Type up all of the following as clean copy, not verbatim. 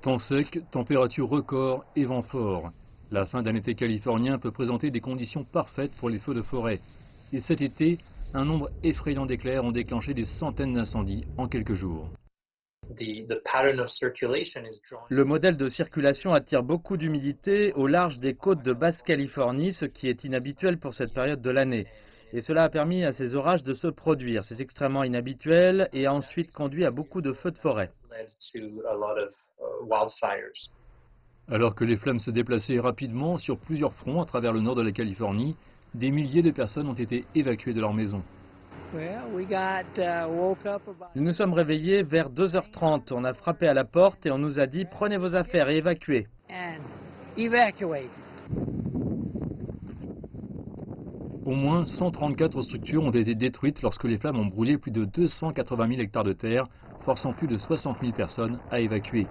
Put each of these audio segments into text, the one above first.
Temps sec, température record et vent fort. La fin d'un été californien peut présenter des conditions parfaites pour les feux de forêt. Et cet été, un nombre effrayant d'éclairs ont déclenché des centaines d'incendies en quelques jours. Le modèle de circulation attire beaucoup d'humidité au large des côtes de Basse-Californie, ce qui est inhabituel pour cette période de l'année. Et cela a permis à ces orages de se produire. C'est extrêmement inhabituel et a ensuite conduit à beaucoup de feux de forêt. Alors que les flammes se déplaçaient rapidement sur plusieurs fronts à travers le nord de la Californie, des milliers de personnes ont été évacuées de leur maison. Nous nous sommes réveillés vers 2h30. On a frappé à la porte et on nous a dit « Prenez vos affaires et évacuez ». Au moins 134 structures ont été détruites lorsque les flammes ont brûlé plus de 280 000 hectares de terre, forçant plus de 60 000 personnes à évacuer.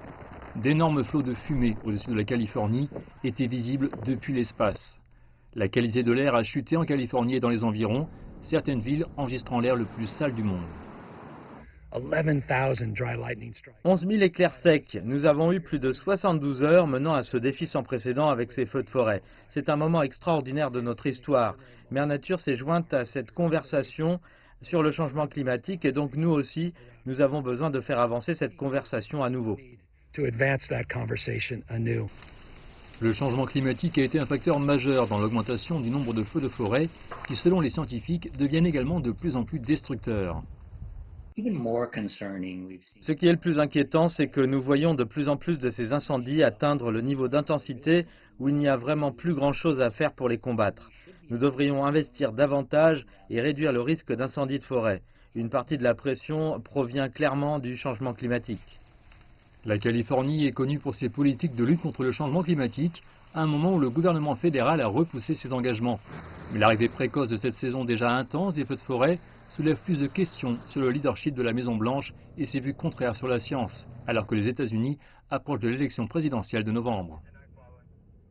D'énormes flots de fumée au-dessus de la Californie étaient visibles depuis l'espace. La qualité de l'air a chuté en Californie et dans les environs, certaines villes enregistrant l'air le plus sale du monde. 11 000 éclairs secs. Nous avons eu plus de 72 heures menant à ce défi sans précédent avec ces feux de forêt. C'est un moment extraordinaire de notre histoire. Mère Nature s'est jointe à cette conversation sur le changement climatique et donc nous aussi, nous avons besoin de faire avancer cette conversation à nouveau. Le changement climatique a été un facteur majeur dans l'augmentation du nombre de feux de forêt qui, selon les scientifiques, deviennent également de plus en plus destructeurs. Ce qui est le plus inquiétant, c'est que nous voyons de plus en plus de ces incendies atteindre le niveau d'intensité où il n'y a vraiment plus grand-chose à faire pour les combattre. Nous devrions investir davantage et réduire le risque d'incendie de forêt. Une partie de la pression provient clairement du changement climatique. La Californie est connue pour ses politiques de lutte contre le changement climatique, à un moment où le gouvernement fédéral a repoussé ses engagements. Mais l'arrivée précoce de cette saison déjà intense des feux de forêt soulève plus de questions sur le leadership de la Maison-Blanche et ses vues contraires sur la science, alors que les États-Unis approchent de l'élection présidentielle de novembre.